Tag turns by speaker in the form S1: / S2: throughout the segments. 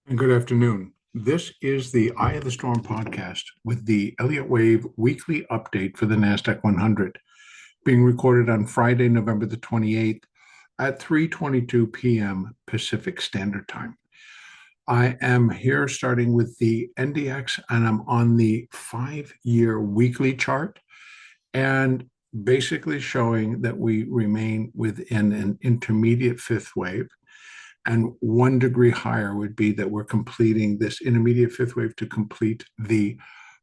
S1: And good afternoon. This is the Eye of the Storm podcast with the Elliott Wave weekly update for the NASDAQ 100, being recorded on Friday, November the 28th at 3:22 p.m. Pacific Standard Time. I am here starting with the NDX, and I'm on the 5-year weekly chart and basically showing that we remain within an intermediate fifth wave. And 1 degree higher would be that we're completing this intermediate fifth wave to complete the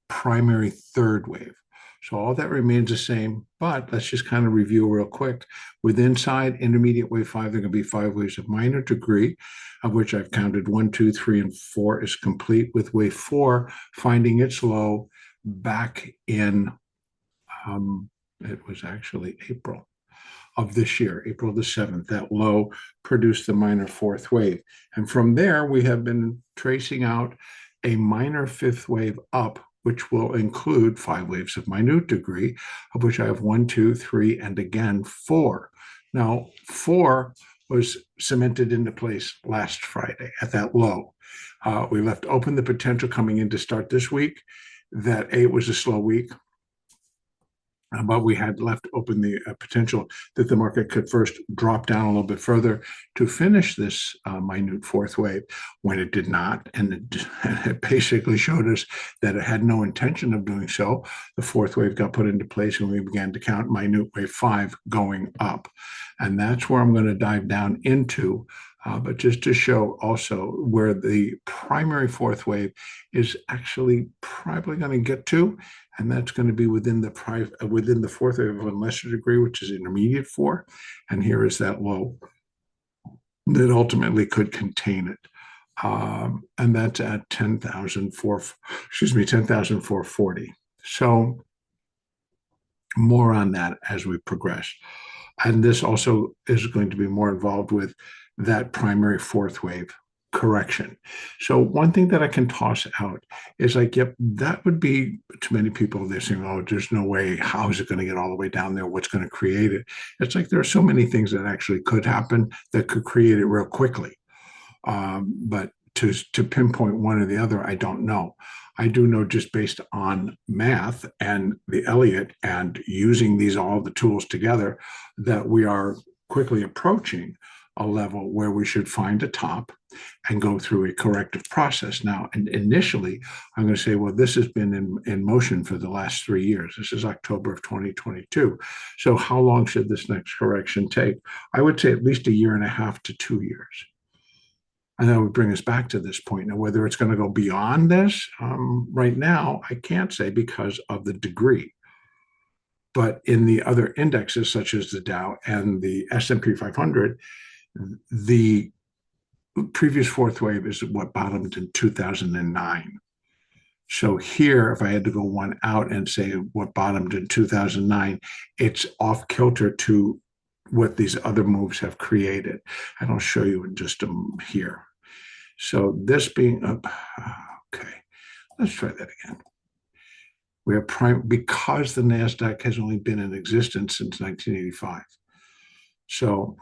S1: primary third wave. So all that remains the same, but let's just kind of review real quick. With inside intermediate wave 5, there are going to be 5 waves of minor degree, of which I've counted 1, 2, 3, and 4 is complete, with wave 4 finding its low back in, it was actually April of this year, April the 7th. That low produced the minor fourth wave. And from there, we have been tracing out a minor fifth wave up, which will include 5 waves of minute degree, of which I have 1, 2, 3, and again 4. Now, 4 was cemented into place last Friday at that low. We left open the potential coming in to start this week that it was a slow week, but we had left open the potential that the market could first drop down a little bit further to finish this minute fourth wave, when it did not. And it basically showed us that it had no intention of doing so. The fourth wave got put into place and we began to count minute wave 5 going up. And that's where I'm going to dive down into. But just to show also where the primary fourth wave is actually probably going to get to, and that's going to be within the fourth wave of a lesser degree, which is intermediate 4. And here is that low that ultimately could contain it. And that's at 10,440. So more on that as we progress. And this also is going to be more involved with that primary fourth wave correction. So one thing that I can toss out is like, yep, that would be, to many people, they're saying, oh, there's no way. How is it going to get all the way down there? What's going to create it? It's like there are so many things that actually could happen that could create it real quickly. But to pinpoint one or the other, I don't know. I do know, just based on math and the Elliott and using all the tools together, that we are quickly approaching a level where we should find a top and go through a corrective process. Now, and initially, I'm going to say, well, this has been in motion for the last 3 years. This is October of 2022. So how long should this next correction take? I would say at least 1.5 to 2 years. And that would bring us back to this point. Now, whether it's going to go beyond this, right now, I can't say because of the degree. But in the other indexes, such as the Dow and the S&P 500, the previous fourth wave is what bottomed in 2009. So here, if I had to go one out and say what bottomed in 2009, it's off kilter to what these other moves have created. And I'll show you in just here. So this being up, okay, let's try that again. We have because the NASDAQ has only been in existence since 1985. So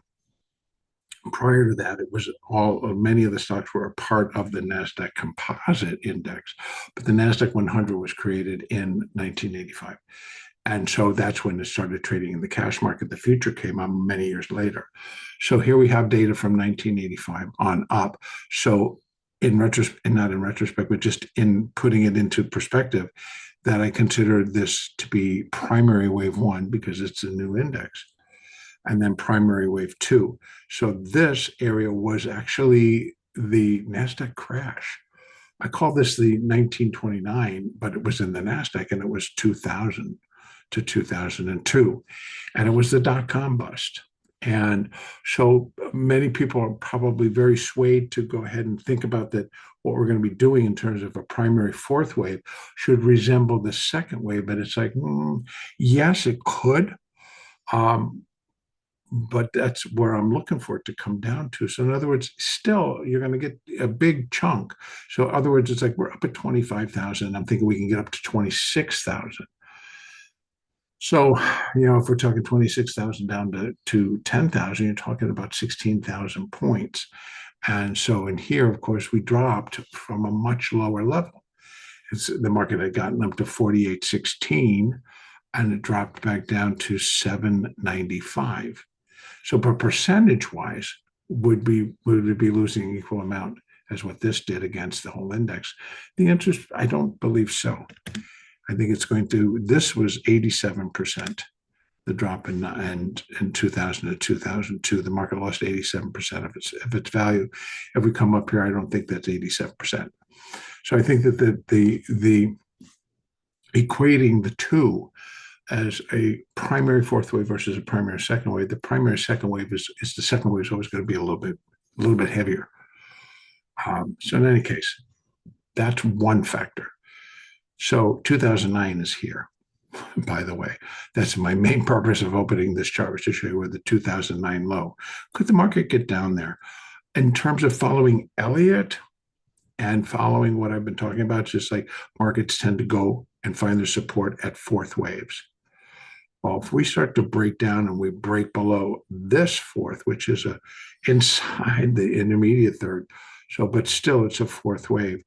S1: prior to that, it was many of the stocks were a part of the NASDAQ Composite Index, but the NASDAQ 100 was created in 1985. And so that's when it started trading in the cash market. The future came on many years later. So here we have data from 1985 on up. So in retrospect, not in retrospect, but just in putting it into perspective, that I consider this to be primary wave 1 because it's a new index, and then primary wave 2. So this area was actually the NASDAQ crash. I call this the 1929, but it was in the NASDAQ, and it was 2000 to 2002. And it was the dot-com bust. And so many people are probably very swayed to go ahead and think about that what we're going to be doing in terms of a primary fourth wave should resemble the second wave. But it's like, yes, it could. But that's where I'm looking for it to come down to. So in other words, still, you're going to get a big chunk. So in other words, it's like we're up at 25,000. I'm thinking we can get up to 26,000. So, if we're talking 26,000 down to 10,000, you're talking about 16,000 points. And so in here, of course, we dropped from a much lower level. The market had gotten up to 48.16 and it dropped back down to 795. So, but percentage-wise, would it be losing an equal amount as what this did against the whole index? The answer is, I don't believe so. I think it's going to. This was 87%. The drop in 2000 to 2002, the market lost 87% of its value. If we come up here, I don't think that's 87%. So I think that the equating the two as a primary fourth wave versus a primary second wave, the primary second wave is the second wave is always going to be a little bit heavier. So in any case, that's one factor. So 2009 is here. By the way, that's my main purpose of opening this chart, was to show you where the 2009 low. Could the market get down there? In terms of following Elliott and following what I've been talking about, just like markets tend to go and find their support at fourth waves. Well, if we start to break down and we break below this fourth, which is inside the intermediate third, so but still it's a fourth wave,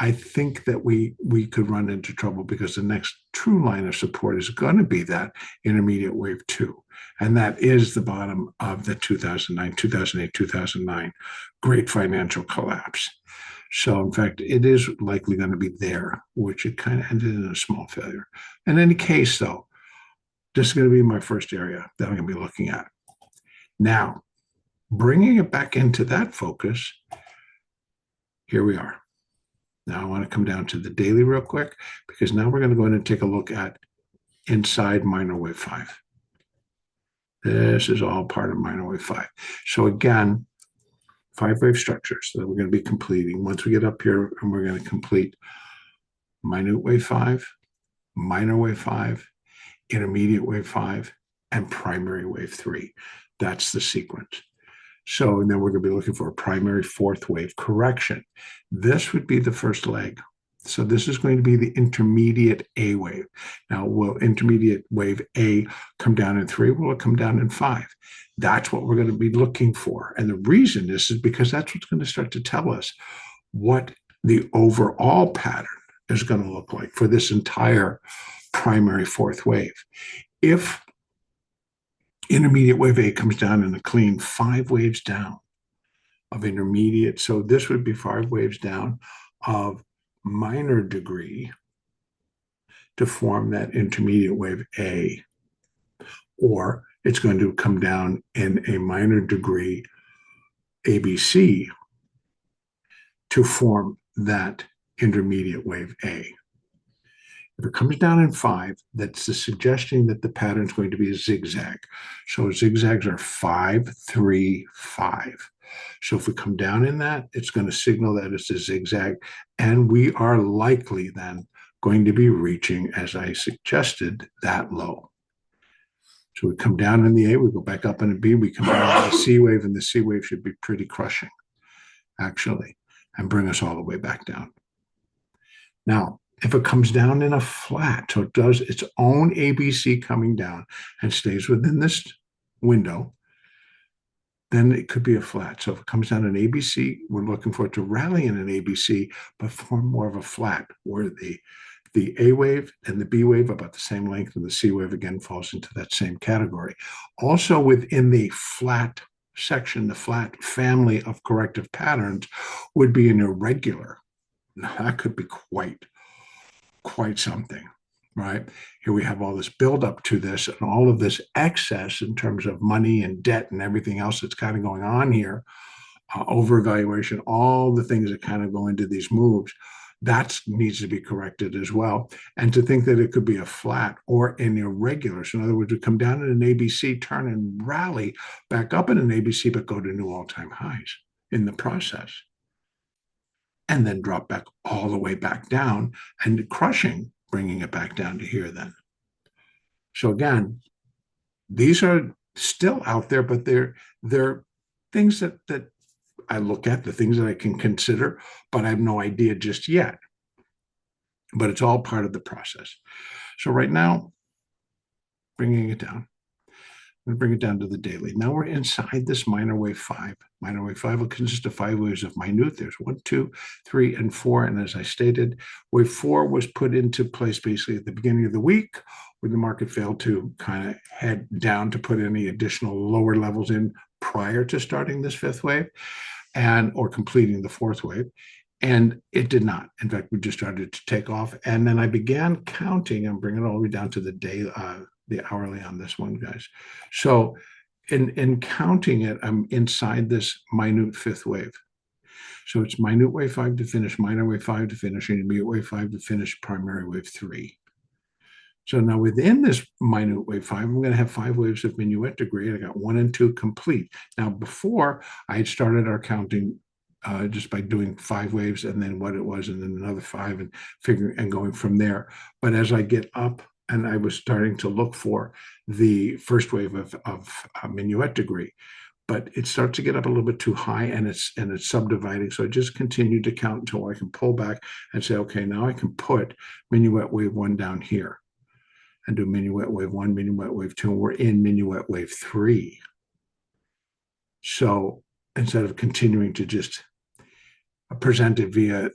S1: I think that we could run into trouble, because the next true line of support is going to be that intermediate wave 2. And that is the bottom of the 2008, 2009 great financial collapse. So in fact, it is likely going to be there, which it kind of ended in a small failure. In any case, though, this is going to be my first area that I'm going to be looking at. Now, bringing it back into that focus, here we are. Now I want to come down to the daily real quick, because now we're going to go in and take a look at inside minor wave 5. This is all part of minor wave 5. So again, 5-wave structures that we're going to be completing. Once we get up here, and we're going to complete minute wave 5, minor wave 5, intermediate wave 5, and primary wave 3. That's the sequence. So, and then we're going to be looking for a primary fourth wave correction. This would be the first leg. So this is going to be the intermediate A wave. Now, will intermediate wave A come down in 3? Will it come down in 5? That's what we're going to be looking for. And the reason is because that's what's going to start to tell us what the overall pattern is going to look like for this entire primary fourth wave. If intermediate wave A comes down in a clean 5 waves down of intermediate, so this would be 5 waves down of minor degree to form that intermediate wave A, or it's going to come down in a minor degree ABC to form that intermediate wave A. If it comes down in 5, that's the suggestion that the pattern is going to be a zigzag. So zigzags are 5, 3, 5. So if we come down in that, it's going to signal that it's a zigzag, and we are likely then going to be reaching, as I suggested, that low. So we come down in the A, we go back up in a B, we come down in the C wave, and the C wave should be pretty crushing, actually, and bring us all the way back down. Now, if it comes down in a flat, so it does its own ABC coming down and stays within this window, then it could be a flat. So if it comes down in ABC, we're looking for it to rally in an ABC, but form more of a flat, where the A wave and the B wave are about the same length, and the C wave again falls into that same category. Also within the flat section, the flat family of corrective patterns would be an irregular. Now, that could be quite something, right? Here we have all this buildup to this, and all of this excess in terms of money and debt and everything else that's kind of going on here, overvaluation, all the things that kind of go into these moves. That needs to be corrected as well. And to think that it could be a flat or an irregular, so in other words, we come down in an ABC, turn and rally back up in an ABC, but go to new all-time highs in the process, and then drop back all the way back down and crushing, bringing it back down to here then. So again, these are still out there, but they're things that I look at, the things that I can consider, but I have no idea just yet. But it's all part of the process. So right now, bringing it down, I'm going to bring it down to the daily. Now we're inside this minor wave 5. Minor wave 5 will consist of 5 waves of minute. There's 1, 2, 3, and 4. And as I stated, wave 4 was put into place basically at the beginning of the week, when the market failed to kind of head down to put any additional lower levels in prior to starting this 5th wave or completing the 4th wave. And it did not. In fact, we just started to take off. And then I began counting. I'm bringing it all the way down to the day, the hourly on this one, guys. So in counting it, I'm inside this minute 5th wave. So it's minute wave 5 to finish, minor wave 5 to finish, intermediate wave 5 to finish, primary wave 3. So now within this minute wave 5, I'm going to have 5 waves of minuet degree. I got 1 and 2 complete. Now before I had started our counting just by doing 5 waves and then what it was, and then another 5 and figuring and going from there. But as I get up, and I was starting to look for the first wave of minuet degree, but it starts to get up a little bit too high, and it's subdividing. So I just continue to count until I can pull back and say, okay, now I can put minuet wave 1 down here and do minuet wave 1, minuet wave 2, and we're in minuet wave 3. So instead of continuing to just present it via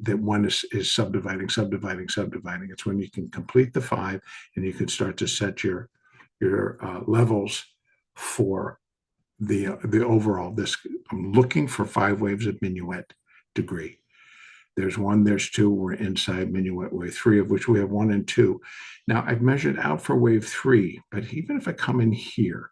S1: that one is subdividing. It's when you can complete the 5 and you can start to set your levels for the overall. I'm looking for 5 waves of minuet degree. There's 1, there's 2. We're inside minuet wave 3, of which we have 1 and 2. Now I've measured out for wave 3, but even if I come in here,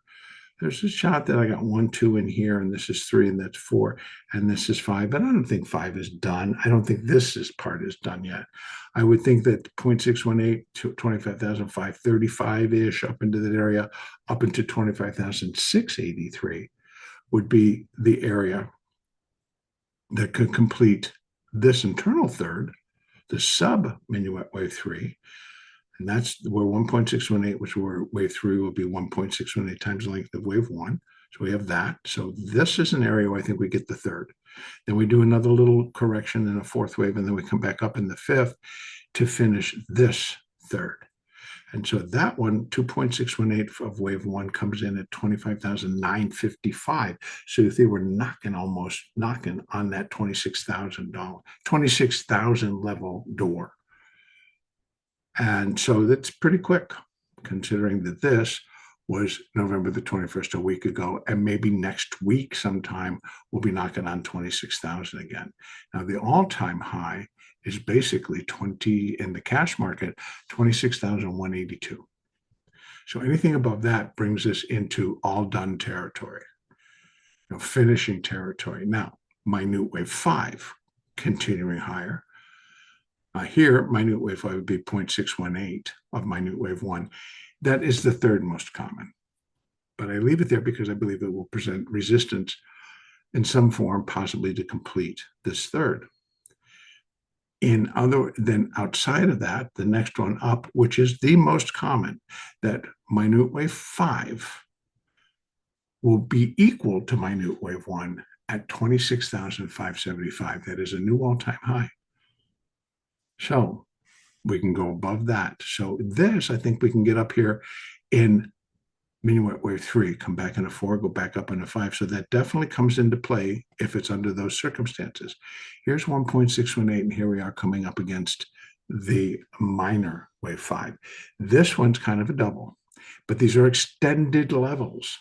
S1: there's a shot that I got 1, 2 in here, and this is 3, and that's 4, and this is 5. But I don't think 5 is done. I don't think this part is done yet. I would think that 0.618 to 25,535-ish up into that area, up into 25,683 would be the area that could complete this internal third, the sub minuet wave 3. And that's where 1.618, which were wave 3, will be 1.618 times the length of wave 1. So we have that. So this is an area where I think we get the 3rd. Then we do another little correction in a 4th wave, and then we come back up in the 5th to finish this 3rd. And so that one, 2.618 of wave 1 comes in at 25,955. So you see we're knocking on that $26,000 level door. And so that's pretty quick, considering that this was November the 21st, a week ago, and maybe next week sometime we'll be knocking on 26,000 again. Now the all-time high is basically in the cash market, 26,182. So anything above that brings us into all done territory, finishing territory. Now minute wave 5 continuing higher. Here, minute wave 5 would be 0.618 of minute wave 1. That is the 3rd most common. But I leave it there because I believe it will present resistance in some form, possibly to complete this 3rd. Then outside of that, the next one up, which is the most common, that minute wave 5 will be equal to minute wave 1 at 26,575. That is a new all-time high. So we can go above that. So this, I think we can get up here in minuet wave 3, come back in a 4, go back up in a 5. So that definitely comes into play if it's under those circumstances. Here's 1.618, and here we are coming up against the minor wave 5. This one's kind of a double, but these are extended levels.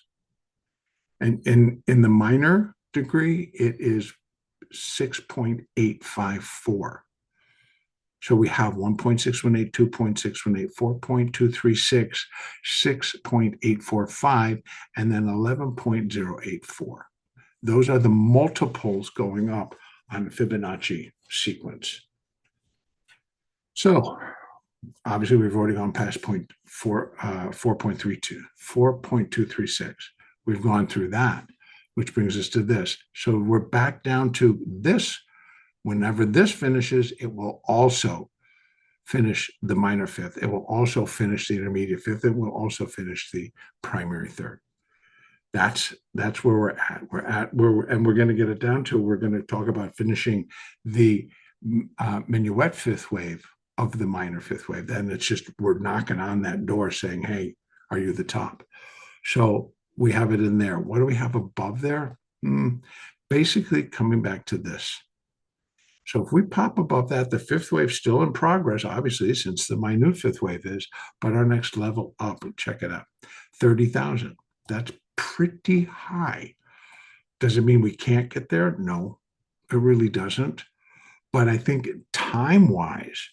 S1: And in the minor degree, it is 6.854. So we have 1.618, 2.618, 4.236, 6.845, and then 11.084. Those are the multiples going up on the Fibonacci sequence. So obviously we've already gone past 4.236. We've gone through that, which brings us to this. So we're back down to this. Whenever this finishes, it will also finish the minor 5th. It will also finish the intermediate 5th. It will also finish the primary 3rd. That's where we're at. And we're going to get it down to, we're going to talk about finishing the minuet 5th wave of the minor 5th wave. Then it's just, we're knocking on that door saying, hey, are you the top? So we have it in there. What do we have above there? Basically coming back to this. So if we pop above that, the fifth wave's still in progress, obviously, since the minute fifth wave is, but our next level up, check it out, 30,000. That's pretty high. Does it mean we can't get there? No, it really doesn't. But I think time-wise,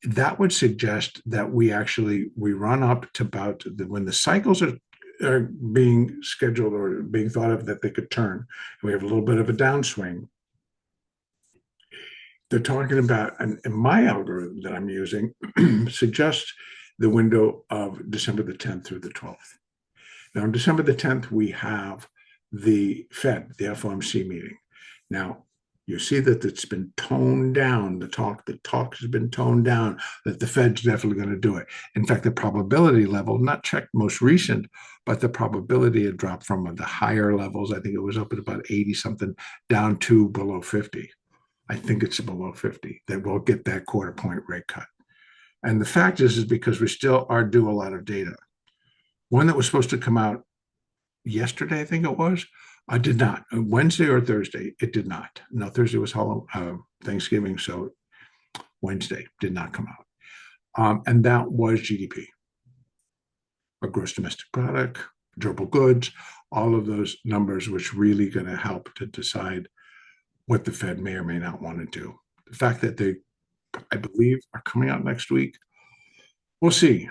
S1: that would suggest that we run up to about when the cycles are being scheduled or being thought of that they could turn. We have a little bit of a downswing. They're talking about, and my algorithm that I'm using suggests the window of December the 10th through the 12th. Now, on December the 10th, we have the Fed, the FOMC meeting. Now, you see that it's been toned down. The talk has been toned down, that the Fed's definitely going to do it. In fact, the probability level, not checked most recent, but the probability had dropped from the higher levels. I think it was up at about 80 something down to below 50. I think it's below 50 that we'll get that quarter point rate cut. And the fact is because we still are due a lot of data. One that was supposed to come out yesterday, I think it was, did not. Wednesday or Thursday, it did not. No, Thursday was Thanksgiving, so Wednesday did not come out. And that was GDP, or gross domestic product, durable goods, all of those numbers, which really going to help to decide what the Fed may or may not want to do. The fact that they, I believe, are coming out next week, we'll see,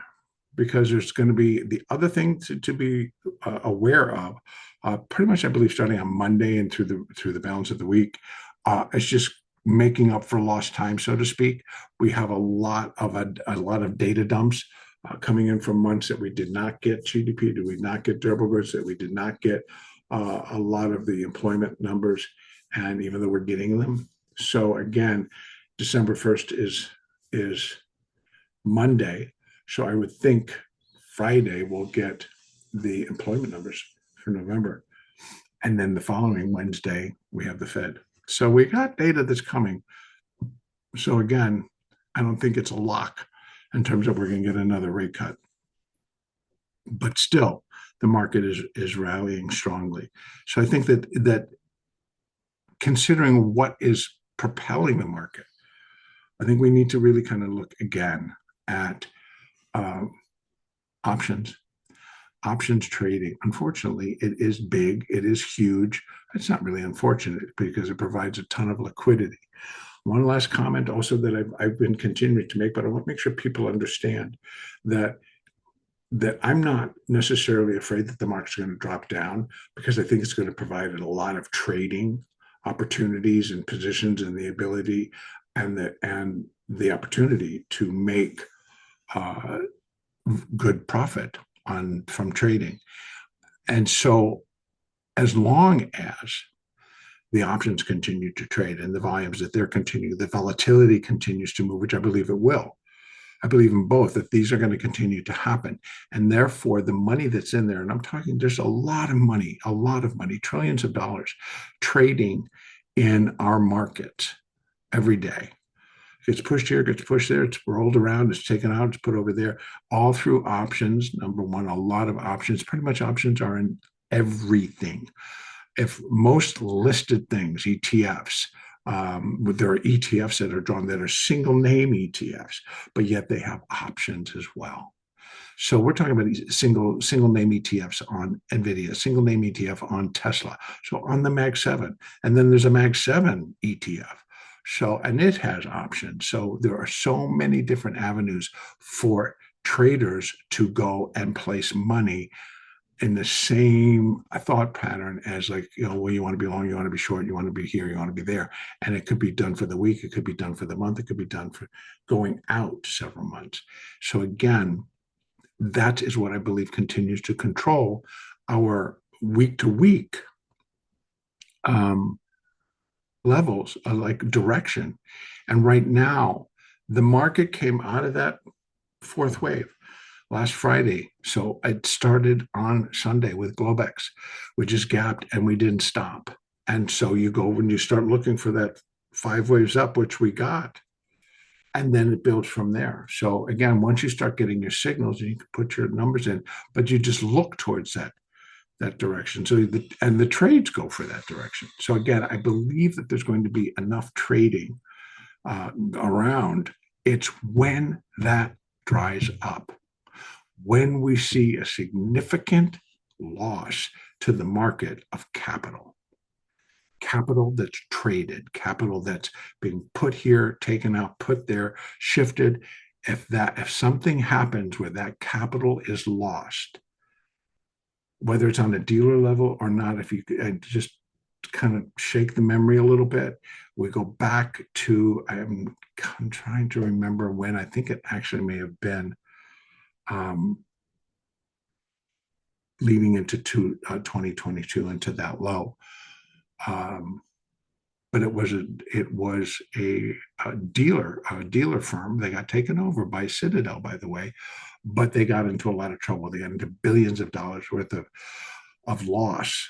S1: because there's going to be the other thing to be aware of. Pretty much, I believe, starting on Monday and through the balance of the week, it's just making up for lost time, so to speak. We have a lot of data dumps coming in from months that we did not get GDP, did we not get durable goods, that we did not get a lot of the employment numbers, and even though we're getting them. So again, December 1st is Monday. So I would think Friday we'll get the employment numbers for November. And then the following Wednesday, we have the Fed. So we got data that's coming. So again, I don't think it's a lock in terms of we're going to get another rate cut. But still, the market is rallying strongly. So I think that considering what is propelling the market, I think we need to really kind of look again at options trading. Unfortunately, it is big, it is huge. It's not really unfortunate because it provides a ton of liquidity. One last comment also that I've been continuing to make, but I want to make sure people understand that I'm not necessarily afraid that the market's going to drop down, because I think it's going to provide a lot of trading opportunities and positions and the ability and the opportunity to make good profit from trading. And so as long as the options continue to trade and the volumes that they're continuing, the volatility continues to move, which I believe it will. I believe in both, that these are going to continue to happen. And therefore, the money that's in there, and I'm talking, there's a lot of money, trillions of dollars trading in our markets every day. It gets pushed here, gets pushed there, it's rolled around, it's taken out, it's put over there, all through options. Number one, a lot of options. Pretty much options are in everything. If most listed things, ETFs, there are ETFs that are drawn that are single name ETFs, but yet they have options as well. So we're talking about these single name ETFs on NVIDIA, single name ETF on Tesla, so on the Mag 7. And then there's a Mag 7 ETF. So, and it has options. So there are so many different avenues for traders to go and place money in the same thought pattern as, like, well, you want to be long, you want to be short, you want to be here, you want to be there. And it could be done for the week, it could be done for the month, it could be done for going out several months. So again, that is what I believe continues to control our week to week levels, like direction. And right now, the market came out of that fourth wave last Friday. So it started on Sunday with Globex. We just gapped and we didn't stop. And so you go, when you start looking for that 5 waves up, which we got, and then it builds from there. So again, once you start getting your signals, you can put your numbers in, but you just look towards that direction. So the trades go for that direction. So again, I believe that there's going to be enough trading around. It's when that dries up, when we see a significant loss to the market of capital that's traded, capital that's being put here, taken out, put there, shifted. If something happens where that capital is lost, whether it's on a dealer level or not, if you just kind of shake the memory a little bit, we go back to, I'm trying to remember when, I think it actually may have been leading into 2022 into that low. But it was a dealer firm. They got taken over by Citadel, by the way, but they got into a lot of trouble. They got into billions of dollars worth of loss,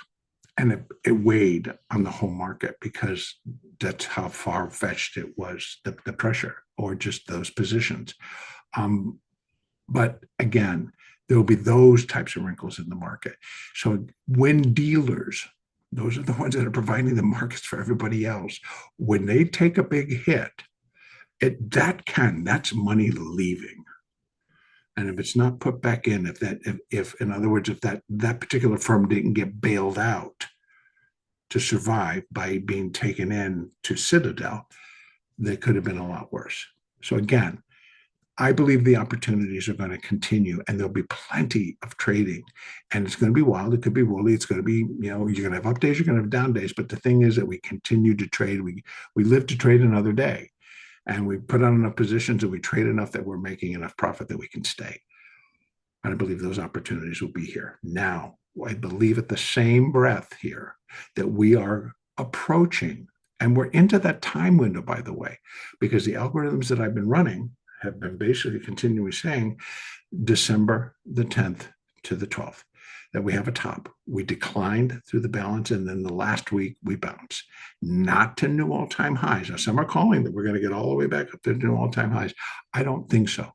S1: and it weighed on the whole market because that's how far-fetched it was, the pressure or just those positions. But again, there will be those types of wrinkles in the market. So when dealers, those are the ones that are providing the markets for everybody else, when they take a big hit, that's money leaving. And if it's not put back in, if in other words, if that particular firm didn't get bailed out to survive by being taken in to Citadel, they could have been a lot worse. So again, I believe the opportunities are going to continue, and there'll be plenty of trading, and it's going to be wild. It could be woolly. It's going to be, you're going to have up days, you're going to have down days. But the thing is that we continue to trade. We live to trade another day, and we put on enough positions and we trade enough that we're making enough profit that we can stay. And I believe those opportunities will be here. Now, I believe at the same breath here that we are approaching, and we're into that time window, by the way, because the algorithms that I've been running have been basically continually saying December the 10th to the 12th, that we have a top. We declined through the balance, and then the last week we bounce, not to new all-time highs. Now, some are calling that we're going to get all the way back up to new all-time highs. I don't think so.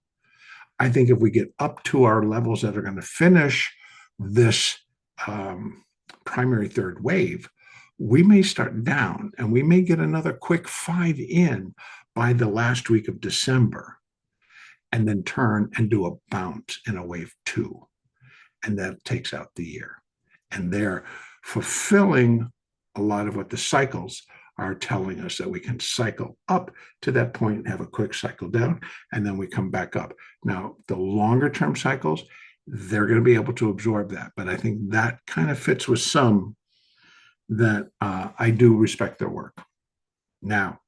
S1: I think if we get up to our levels that are going to finish this primary third wave, we may start down, and we may get another quick 5 in by the last week of December, and then turn and do a bounce in a wave 2. And that takes out the year. And they're fulfilling a lot of what the cycles are telling us, that we can cycle up to that point and have a quick cycle down, and then we come back up. Now, the longer term cycles, they're going to be able to absorb that. But I think that kind of fits with some that I do respect their work. Now,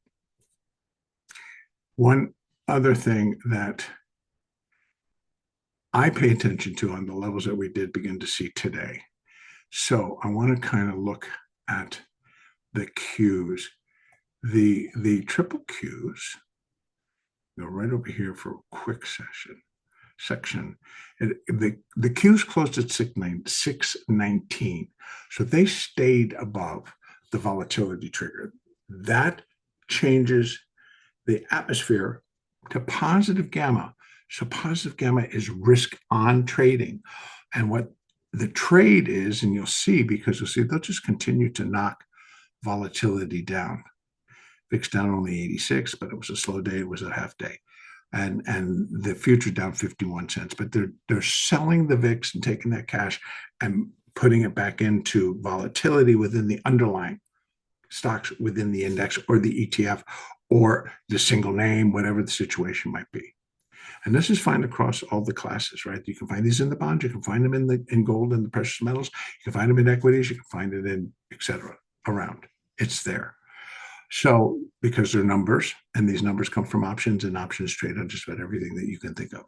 S1: one other thing that I pay attention to on the levels that we did begin to see today. So I want to kind of look at the Qs. The triple Qs, go right over here for a quick section. The Qs closed at 619. So they stayed above the volatility trigger. That changes the atmosphere to positive gamma. So positive gamma is risk on trading. And what the trade is, and you'll see, because you'll see they'll just continue to knock volatility down. VIX down only 86, but it was a slow day. It was a half day. And the future down 51 cents. But they're selling the VIX and taking that cash and putting it back into volatility within the underlying stocks within the index or the ETF or the single name, whatever the situation might be. And this is fine across all the classes, right? You can find these in the bonds, you can find them in gold and the precious metals, you can find them in equities, you can find it in, etc. around. It's there. So because they're numbers, and these numbers come from options, and options trade on just about everything that you can think of.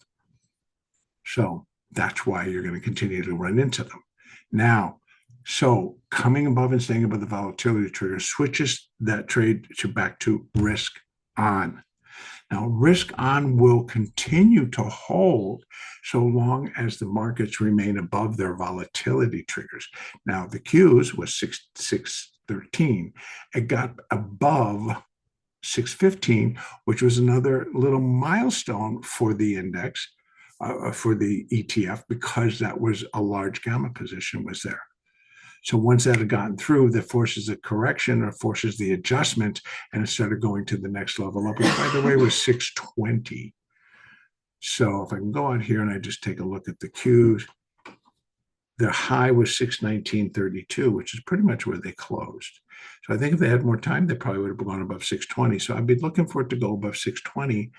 S1: So that's why you're going to continue to run into them. Now, so coming above and staying above the volatility trigger switches that trade back to risk on. Now, risk on will continue to hold so long as the markets remain above their volatility triggers. Now, the Qs was 613. It got above 615, which was another little milestone for the index, for the ETF, because that was a large gamma position was there. So once that had gotten through, that forces a correction or forces the adjustment, and it started going to the next level up, which, by the way, was 620. So if I can go out here and I just take a look at the Qs, their high was 619.32, which is pretty much where they closed. So I think if they had more time, they probably would have gone above 620. So I'd be looking for it to go above 620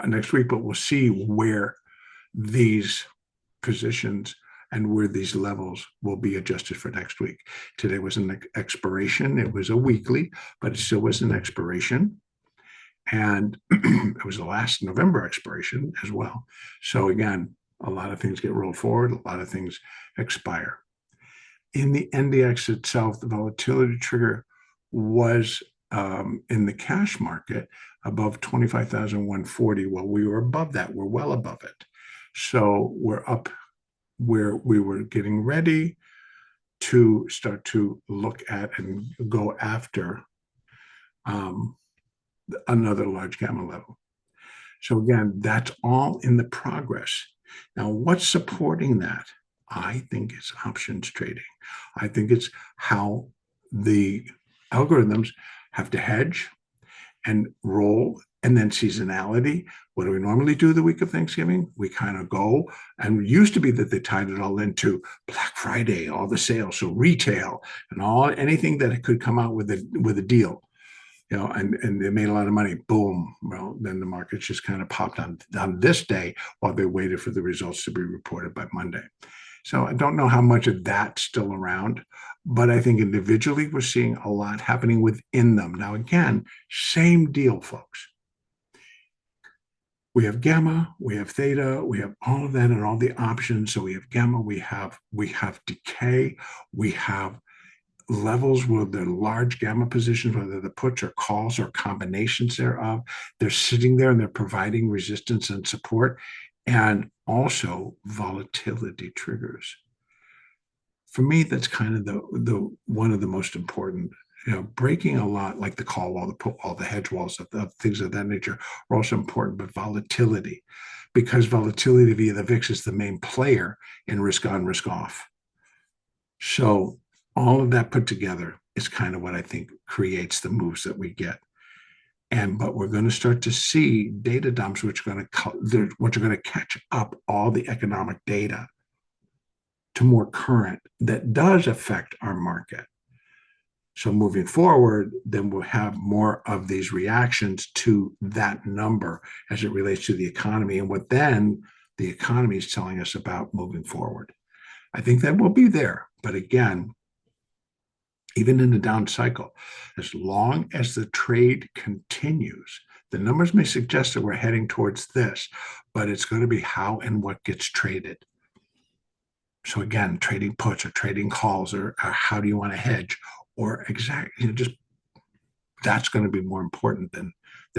S1: next week, but we'll see where these positions and where these levels will be adjusted for next week. Today was an expiration. It was a weekly, but it still was an expiration. And it was the last November expiration as well. So again, a lot of things get rolled forward, a lot of things expire. In the NDX itself, the volatility trigger was in the cash market above 25,140. Well, we were above that. We're well above it. So we're up where we were getting ready to start to look at and go after another large gamma level. So again, that's all in the progress. Now, what's supporting that? I think it's options trading. I think it's how the algorithms have to hedge and roll, and then seasonality. What do we normally do the week of Thanksgiving? We kind of go, and it used to be that they tied it all into Black Friday, all the sales, so retail and all anything that could come out with a deal, you know, and they made a lot of money. Boom. Well, then the markets just kind of popped on this day while they waited for the results to be reported by Monday. So I don't know how much of that's still around, but I think individually we're seeing a lot happening within them. Now, again, same deal, folks. We have gamma, we have theta, we have all of that and all the options. So we have gamma, we have decay, we have levels where they're large gamma positions, whether the puts or calls or combinations thereof. They're sitting there and they're providing resistance and support, and also volatility triggers. For me, that's kind of the one of the most important. You know, breaking a lot like the call wall, the put wall, the hedge walls, of things of that nature are also important, but volatility, because volatility via the VIX is the main player in risk on, risk off. So all of that put together is kind of what I think creates the moves that we get. But we're going to start to see data dumps, which are going to catch up all the economic data to more current that does affect our market. So moving forward, then we'll have more of these reactions to that number as it relates to the economy and what then the economy is telling us about moving forward. I think that will be there. But again, even in the down cycle, as long as the trade continues, the numbers may suggest that we're heading towards this, but it's going to be how and what gets traded. So again, trading puts or trading calls, or how do you want to hedge, or exactly, just that's going to be more important than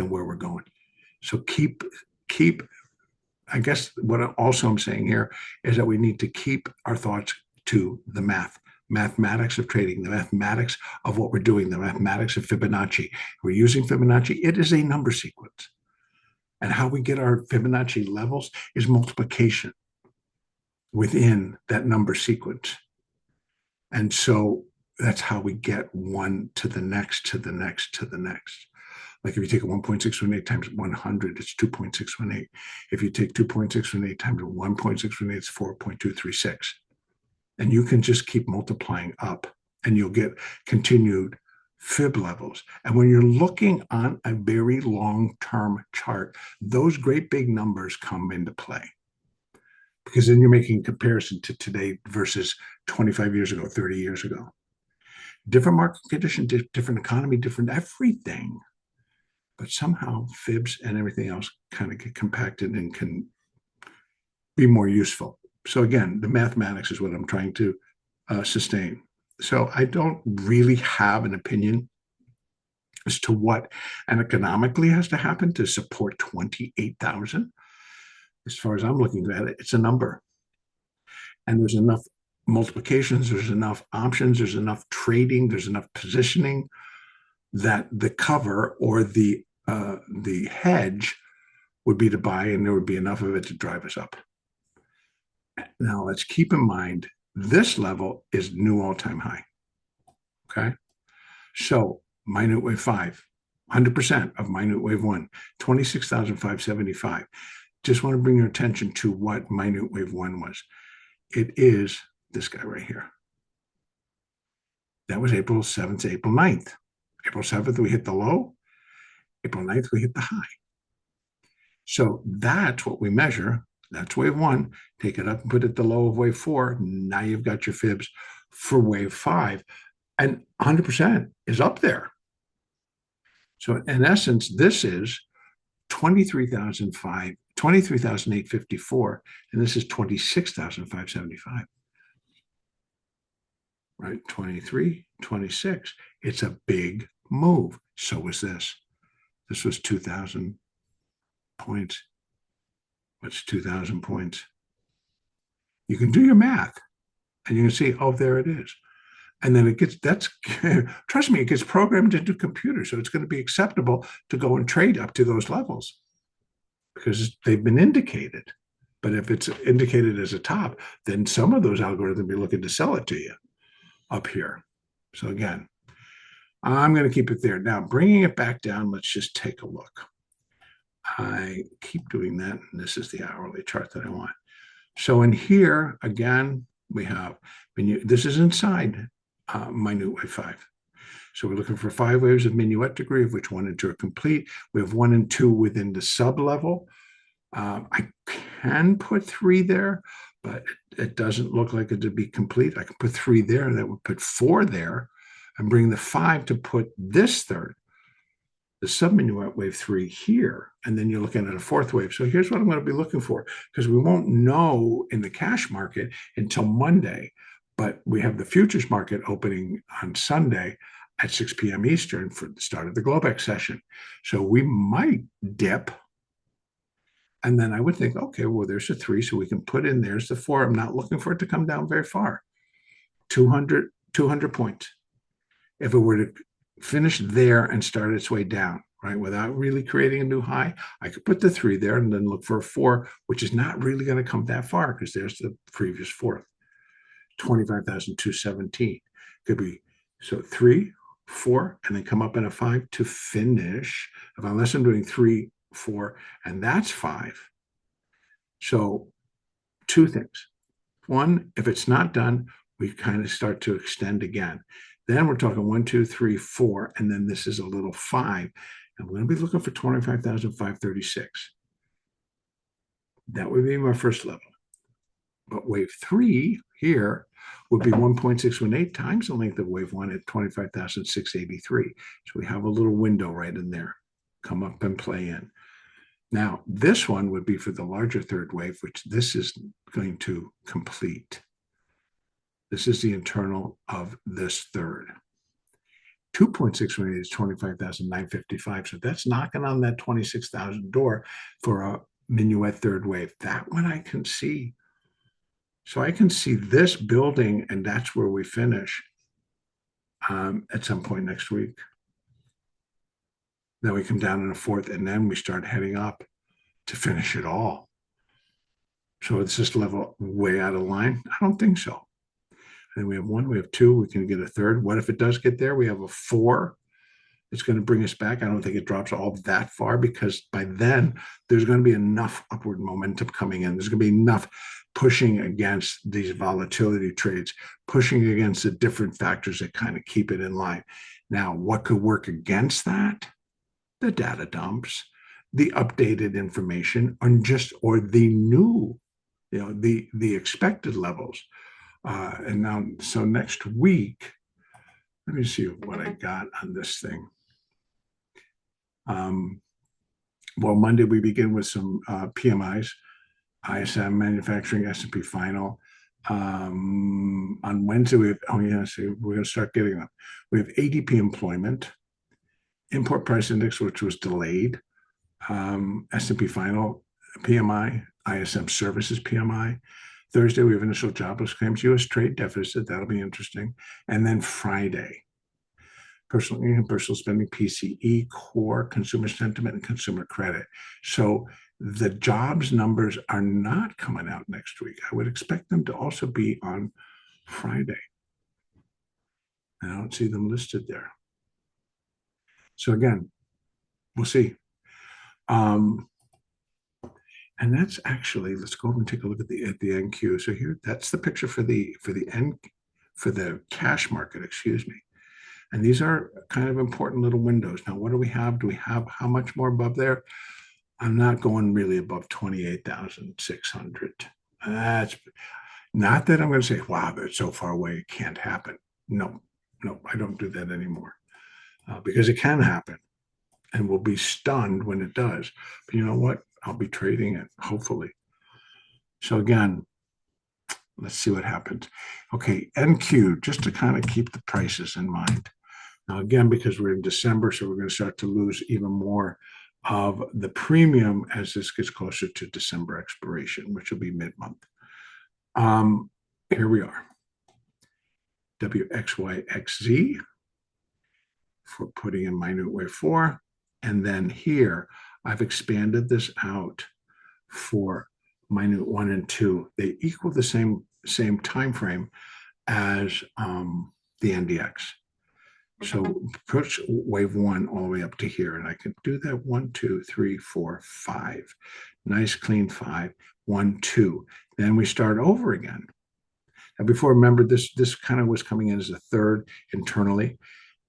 S1: where we're going. So keep. I guess what also I'm saying here is that we need to keep our thoughts to the mathematics of trading, the mathematics of what we're doing, the mathematics of Fibonacci. We're using Fibonacci. It is a number sequence. And how we get our Fibonacci levels is multiplication within that number sequence. And so that's how we get one to the next, to the next, to the next. Like if you take 1.618 times 100, it's 2.618. If you take 2.618 times 1.618, it's 4.236. And you can just keep multiplying up and you'll get continued fib levels. And when you're looking on a very long-term chart, those great big numbers come into play. Because then you're making a comparison to today versus 25 years ago, 30 years ago. Different market condition, different economy, different everything. But somehow fibs and everything else kind of get compacted and can be more useful. So again, the mathematics is what I'm trying to sustain. So I don't really have an opinion as to what economically has to happen to support 28,000. As far as I'm looking at it, it's a number. And there's enough multiplications, there's enough options, there's enough trading, there's enough positioning that the cover or the hedge would be to buy, and there would be enough of it to drive us up. Now, let's keep in mind, this level is new all-time high, okay? So minute wave 5, 100% of minute wave 1, 26,575. Just want to bring your attention to what minute wave 1 was. It is this guy right here. That was April 7th to April 9th. April 7th, we hit the low. April 9th, we hit the high. So that's what we measure. That's wave 1. Take it up and put it at the low of wave 4. Now you've got your fibs for wave 5. And 100% is up there. So in essence, this is 23,854, and this is 26,575. Right? 23, 26. It's a big move. So was this. This was 2,000 points. What's 2,000 points? You can do your math, and you can see, oh, there it is. And then it gets, trust me, it gets programmed into computers. So it's going to be acceptable to go and trade up to those levels because they've been indicated. But if it's indicated as a top, then some of those algorithms will be looking to sell it to you up here. So again, I'm going to keep it there. Now, bringing it back down, let's just take a look. I keep doing that. And this is the hourly chart that I want. So in here, again, we have, this is inside minute wave 5. So we're looking for 5 waves of minuet degree, of which 1 and 2 are complete. We have 1 and 2 within the sub level. I can put 3 there, but it doesn't look like it to be complete. I can put 3 there, and that would put 4 there, and bring the 5 to put this third, the sub-minuet wave 3 here, and then you're looking at a 4th wave. So here's what I'm going to be looking for, because we won't know in the cash market until Monday, but we have the futures market opening on Sunday at 6 p.m. Eastern for the start of the Globex session. So we might dip, and then I would think, okay, well, there's a 3, so we can put in, there's the 4. I'm not looking for it to come down very far. 200 points. If it were to finish there and start its way down, right, without really creating a new high, I could put the 3 there and then look for a 4, which is not really going to come that far because there's the previous 4th. 25,217 could be, so 3, 4, and then come up in a 5 to finish, unless I'm doing 3, 4, and that's 5. So 2 things. 1, if it's not done, we kind of start to extend again. Then we're talking 1, 2, 3, 4, and then this is a little 5. And we're going to be looking for 25,536. That would be my first level. But wave 3 here would be 1.618 times the length of wave 1 at 25,683. So we have a little window right in there. Come up and play in. Now, this one would be for the larger third wave, which this is going to complete. This is the internal of this third. 2.618 is 25,955. So that's knocking on that 26,000 door for a minuet third wave. That one I can see. So I can see this building, and that's where we finish at some point next week. Then we come down in a 4th, and then we start heading up to finish it all. So is this level way out of line? I don't think so. And then we have 1, we have 2, we can get a 3rd. What if it does get there? We have a 4. It's going to bring us back. I don't think it drops all that far because by then there's going to be enough upward momentum coming in. There's going to be enough pushing against these volatility trades, pushing against the different factors that kind of keep it in line. Now, what could work against that? The data dumps, the updated information, or the new, the expected levels. And now, so next week, let me see what I got on this thing. Well, Monday we begin with some PMIs, ISM, manufacturing, S&P final. On Wednesday we have, so we're going to start getting them. We have ADP employment, import price index, which was delayed, S&P final, PMI, ISM services PMI. Thursday, we have initial jobless claims, U.S. trade deficit. That'll be interesting. And then Friday, personal income, personal spending, PCE, core, consumer sentiment, and consumer credit. So the jobs numbers are not coming out next week. I would expect them to also be on Friday. I don't see them listed there. So again, we'll see. And that's actually, let's go over and take a look at the NQ. So here, that's the picture for the cash market, excuse me. And these are kind of important little windows. Now, what do we have? Do we have how much more above there? I'm not going really above 28,600. That's not that I'm going to say, wow, that's so far away, it can't happen. No, I don't do that anymore because it can happen and we'll be stunned when it does. But you know what? I'll be trading it, hopefully. So again, let's see what happens. Okay, NQ, just to kind of keep the prices in mind. Now, again, because we're in December, so we're going to start to lose even more of the premium as this gets closer to December expiration, which will be mid-month. Here we are. WXYXZ for putting in minute wave 4. And then here, I've expanded this out for minute 1 and 2. They equal the same time frame as the NDX. So push wave 1 all the way up to here, and I can do that 1, 2, 3, 4, 5. Nice clean 5, 1, 2. Then we start over again. Now before, remember this kind of was coming in as a third internally,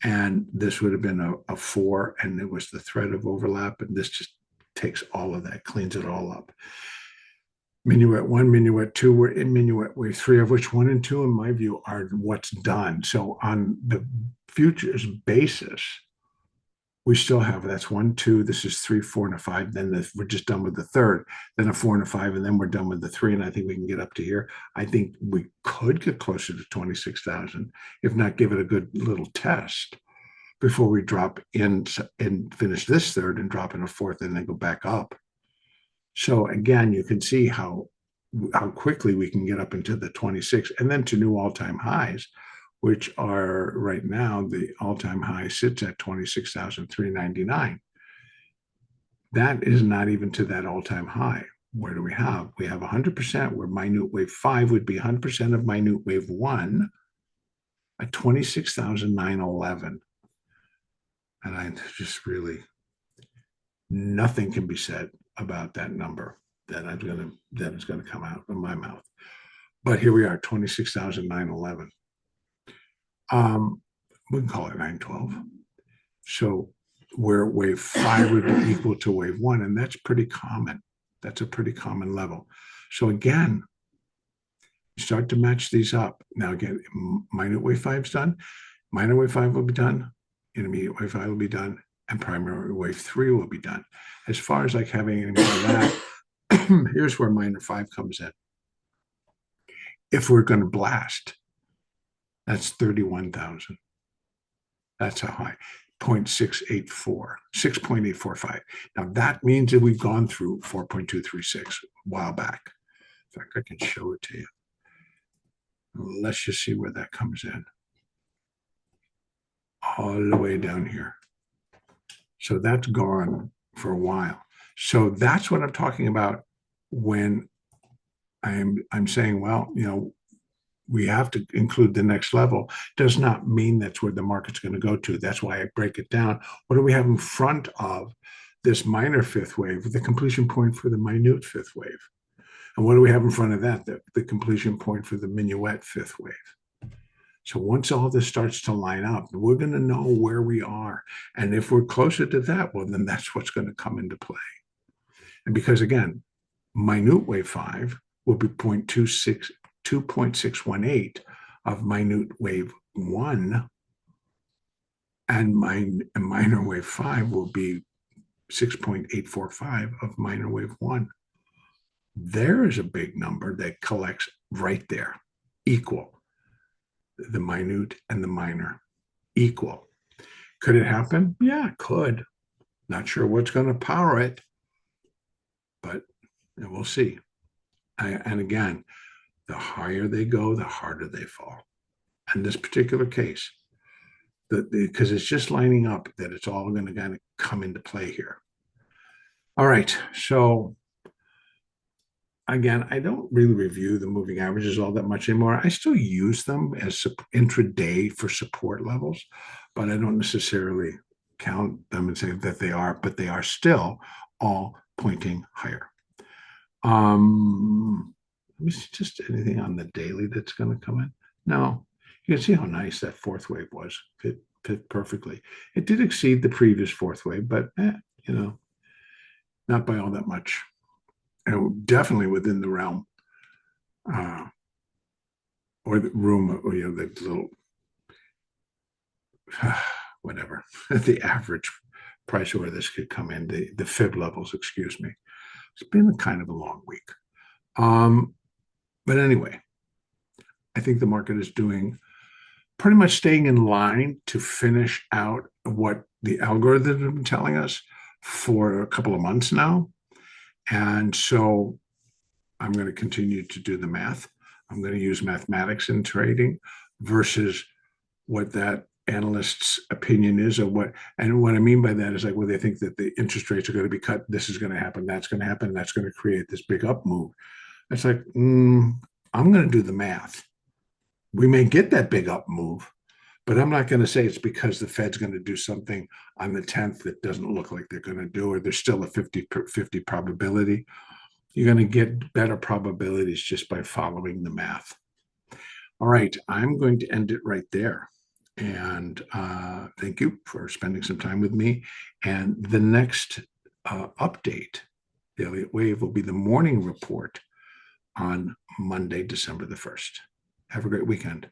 S1: and this would have been a 4, and it was the thread of overlap, and this just takes all of that, cleans it all up. Minuet 1, Minuet 2, we're in Minuet wave 3, of which 1 and 2, in my view, are what's done. So on the futures basis, we still have, that's 1, 2, this is 3, 4, and a 5. Then we're just done with the third, then a 4 and a 5, and then we're done with the 3. And I think we can get up to here. I think we could get closer to 26,000, if not give it a good little test before we drop in and finish this third and drop in a fourth and then go back up. So again, you can see how quickly we can get up into the 26 and then to new all-time highs, which are right now, the all-time high sits at 26,399. That is not even to that all-time high. Where do we have? We have 100%, where minute wave 5 would be 100% of minute wave 1 at 26,911. And I just really, nothing can be said about that number that is going to come out of my mouth. But here we are, 26,911. We can call it 912. So where wave 5 would be equal to wave 1, and that's pretty common. That's a pretty common level. So again, start to match these up. Now again, minor wave 5 is done. Minor wave 5 will be done. Intermediate wave 5 will be done. And primary wave 3 will be done. As far as like having any more of that, here's where minor 5 comes in. If we're going to blast, that's 31,000. That's how high. 0.684, 6.845. Now that means that we've gone through 4.236 a while back. In fact, I can show it to you. Let's just see where that comes in. All the way down here. So that's gone for a while. So that's what I'm talking about when I'm saying, well, you know, we have to include the next level. Does not mean that's where the market's going to go to. That's why I break it down. What do we have in front of this minor fifth wave, the completion point for the minute fifth wave? And what do we have in front of that? The completion point for the minuet fifth wave. So once all this starts to line up, we're going to know where we are. And if we're closer to that, well, then that's what's going to come into play. And because, again, minute wave 5 will be 2.618 of minute wave 1, and minor wave 5 will be 6.845 of minor wave 1. There is a big number that collects right there, equal. The minute and the minor equal. Could it happen? Yeah, it could. Not sure what's going to power it, but we'll see. And again, the higher they go, the harder they fall. In this particular case, because it's just lining up that it's all going to kind of come into play here. All right, so again, I don't really review the moving averages all that much anymore. I still use them as intraday for support levels, but I don't necessarily count them and say that they are, but they are still all pointing higher. Let me see just anything on the daily that's going to come in. No, you can see how nice that fourth wave was. Fit perfectly. It did exceed the previous fourth wave, but not by all that much. And definitely within the realm, or the room, or the little whatever the average price where this could come in, the fib levels. Excuse me. It's been kind of a long week. But anyway, I think the market is doing pretty much staying in line to finish out what the algorithm has been telling us for a couple of months now. And so I'm going to continue to do the math. I'm going to use mathematics in trading versus what that analyst's opinion is, or what I mean by that is like, well, they think that the interest rates are going to be cut. This is going to happen. That's going to happen. That's going to create this big up move. It's like, I'm going to do the math. We may get that big up move, but I'm not going to say it's because the Fed's going to do something on the 10th that doesn't look like they're going to do, or there's still a 50-50 probability. You're going to get better probabilities just by following the math. All right, I'm going to end it right there. And thank you for spending some time with me. And the next update, the Elliott Wave, will be the morning report on Monday, December the 1st. Have a great weekend.